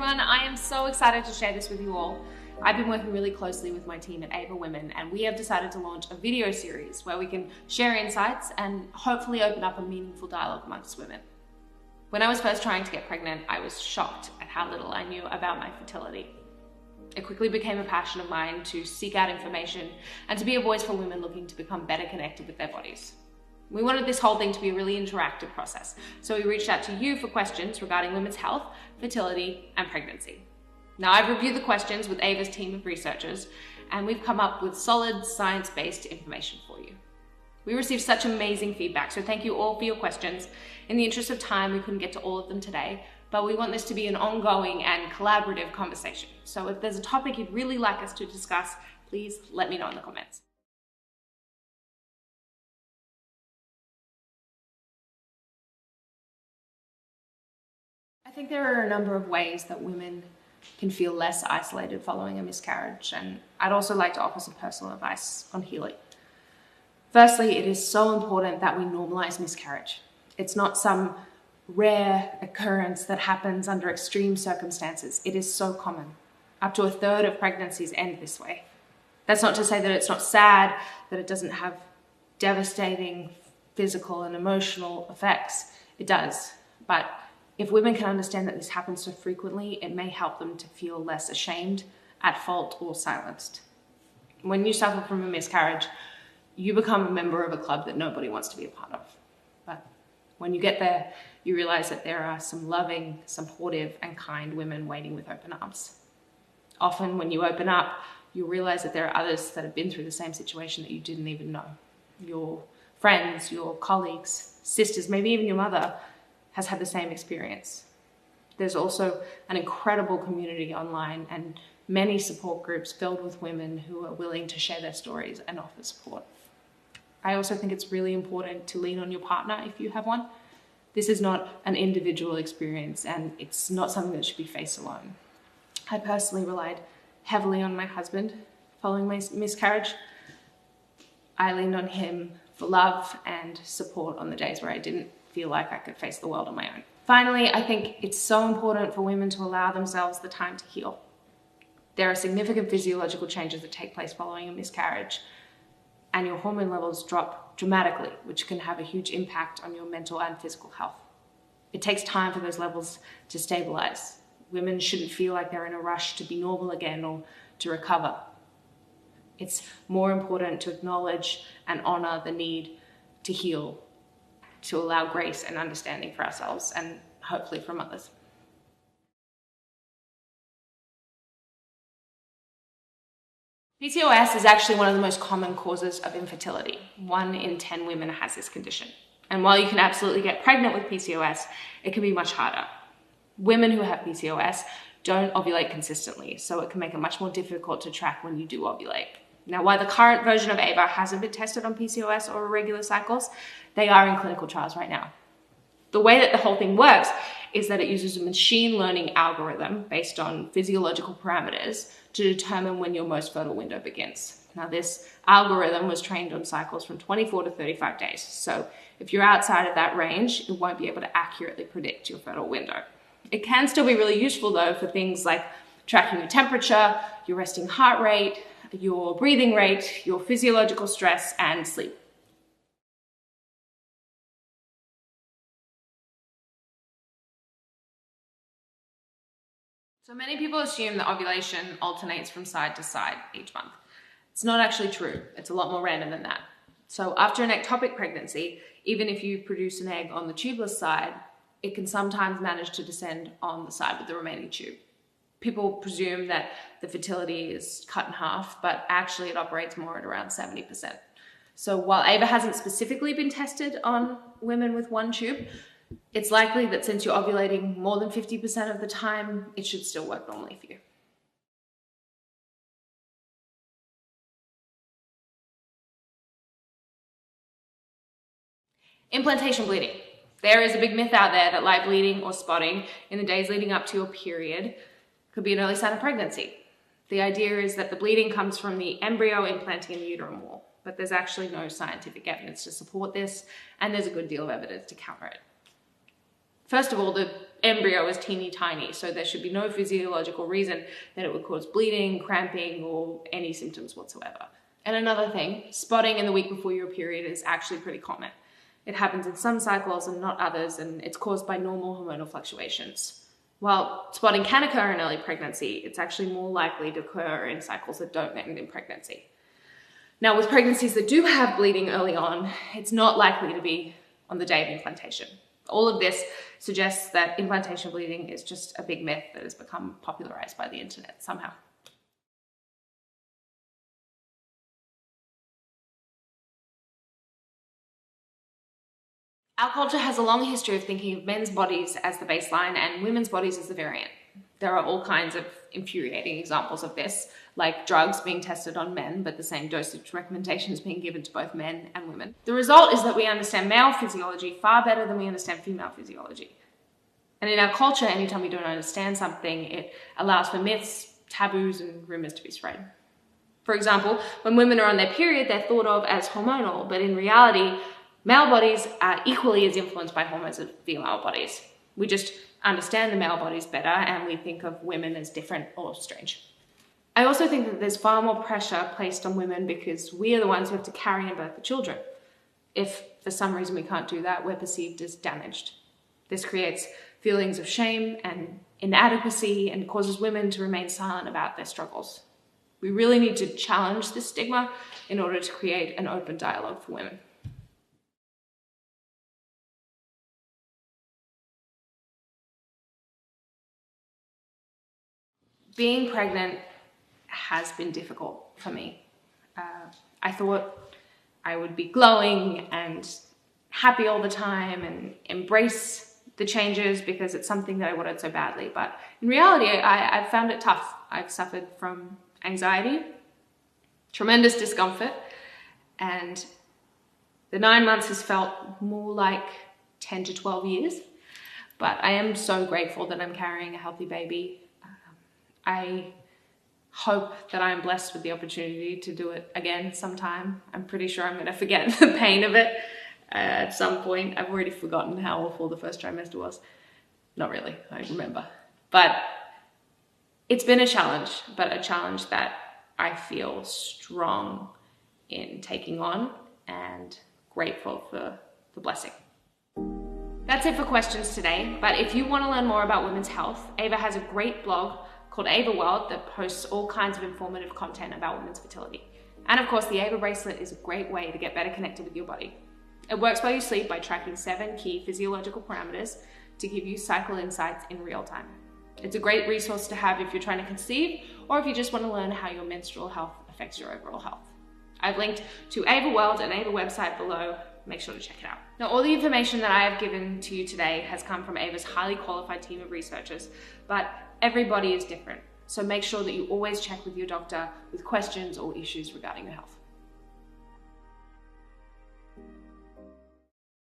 everyone, I am so excited to share this with you all. I've been working really closely with my team at Ava Women, and we have decided to launch a video series where we can share insights and hopefully open up a meaningful dialogue amongst women. When I was first trying to get pregnant, I was shocked at how little I knew about my fertility. It quickly became a passion of mine to seek out information and to be a voice for women looking to become better connected with their bodies. We wanted this whole thing to be a really interactive process, so we reached out to you for questions regarding women's health, fertility, and pregnancy. Now, I've reviewed the questions with Ava's team of researchers, and we've come up with solid science-based information for you. We received such amazing feedback, so thank you all for your questions. In the interest of time, we couldn't get to all of them today, but we want this to be an ongoing and collaborative conversation. So if there's a topic you'd really like us to discuss, please let me know in the comments. I think there are a number of ways that women can feel less isolated following a miscarriage, and I'd also like to offer some personal advice on healing. Firstly, it is so important that we normalize miscarriage. It's not some rare occurrence that happens under extreme circumstances. It is so common. Up to a third of pregnancies end this way. That's not to say that it's not sad, that it doesn't have devastating physical and emotional effects. It does, but if women can understand that this happens so frequently, it may help them to feel less ashamed, at fault, or silenced. When you suffer from a miscarriage, you become a member of a club that nobody wants to be a part of. But when you get there, you realize that there are some loving, supportive, and kind women waiting with open arms. Often when you open up, you realize that there are others that have been through the same situation that you didn't even know. Your friends, your colleagues, sisters, maybe even your mother has had the same experience. There's also an incredible community online and many support groups filled with women who are willing to share their stories and offer support. I also think it's really important to lean on your partner if you have one. This is not an individual experience, and it's not something that should be faced alone. I personally relied heavily on my husband following my miscarriage. I leaned on him for love and support on the days where I didn't feel like I could face the world on my own. Finally, I think it's so important for women to allow themselves the time to heal. There are significant physiological changes that take place following a miscarriage, and your hormone levels drop dramatically, which can have a huge impact on your mental and physical health. It takes time for those levels to stabilize. Women shouldn't feel like they're in a rush to be normal again or to recover. It's more important to acknowledge and honor the need to heal, to allow grace and understanding for ourselves and hopefully from others. PCOS is actually one of the most common causes of infertility. 1 in 10 women has this condition. And while you can absolutely get pregnant with PCOS, it can be much harder. Women who have PCOS don't ovulate consistently, so it can make it much more difficult to track when you do ovulate. Now, while the current version of Ava hasn't been tested on PCOS or irregular cycles, they are in clinical trials right now. The way that the whole thing works is that it uses a machine learning algorithm based on physiological parameters to determine when your most fertile window begins. Now, this algorithm was trained on cycles from 24 to 35 days. So if you're outside of that range, it won't be able to accurately predict your fertile window. It can still be really useful though for things like tracking your temperature, your resting heart rate, your breathing rate, your physiological stress, and sleep. So many people assume that ovulation alternates from side to side each month. It's not actually true. It's a lot more random than that. So after an ectopic pregnancy, even if you produce an egg on the tubeless side, it can sometimes manage to descend on the side with the remaining tube. People presume that the fertility is cut in half, but actually it operates more at around 70%. So while Ava hasn't specifically been tested on women with one tube, it's likely that since you're ovulating more than 50% of the time, it should still work normally for you. Implantation bleeding. There is a big myth out there that light bleeding or spotting in the days leading up to your period could be an early sign of pregnancy. The idea is that the bleeding comes from the embryo implanting in the uterine wall, but there's actually no scientific evidence to support this, and there's a good deal of evidence to counter it. First of all, the embryo is teeny tiny, so there should be no physiological reason that it would cause bleeding, cramping, or any symptoms whatsoever. And another thing, spotting in the week before your period is actually pretty common. It happens in some cycles and not others, and it's caused by normal hormonal fluctuations. While spotting can occur in early pregnancy, it's actually more likely to occur in cycles that don't end in pregnancy. Now, with pregnancies that do have bleeding early on, it's not likely to be on the day of implantation. All of this suggests that implantation bleeding is just a big myth that has become popularized by the internet somehow. Our culture has a long history of thinking of men's bodies as the baseline and women's bodies as the variant. There are all kinds of infuriating examples of this, like drugs being tested on men, but the same dosage recommendations being given to both men and women. The result is that we understand male physiology far better than we understand female physiology. And in our culture, anytime we don't understand something, it allows for myths, taboos, and rumors to be spread. For example, when women are on their period, they're thought of as hormonal, but in reality, male bodies are equally as influenced by hormones as female bodies. We just understand the male bodies better, and we think of women as different or strange. I also think that there's far more pressure placed on women because we are the ones who have to carry and birth the children. If for some reason we can't do that, we're perceived as damaged. This creates feelings of shame and inadequacy and causes women to remain silent about their struggles. We really need to challenge this stigma in order to create an open dialogue for women. Being pregnant has been difficult for me. I thought I would be glowing and happy all the time and embrace the changes because it's something that I wanted so badly. But in reality, I've found it tough. I've suffered from anxiety, tremendous discomfort, and the 9 months has felt more like 10 to 12 years. But I am so grateful that I'm carrying a healthy baby. I hope that I'm blessed with the opportunity to do it again sometime. I'm pretty sure I'm going to forget the pain of it at some point. I've already forgotten how awful the first trimester was. Not really, I remember. But it's been a challenge, but a challenge that I feel strong in taking on and grateful for the blessing. That's it for questions today, but if you want to learn more about women's health, Ava has a great blog called Ava World that posts all kinds of informative content about women's fertility. And of course, the Ava bracelet is a great way to get better connected with your body. It works while you sleep by tracking 7 key physiological parameters to give you cycle insights in real time. It's a great resource to have if you're trying to conceive or if you just want to learn how your menstrual health affects your overall health. I've linked to Ava World and Ava website below. Make sure to check it out. Now, all the information that I have given to you today has come from Ava's highly qualified team of researchers, but everybody is different. So make sure that you always check with your doctor with questions or issues regarding your health.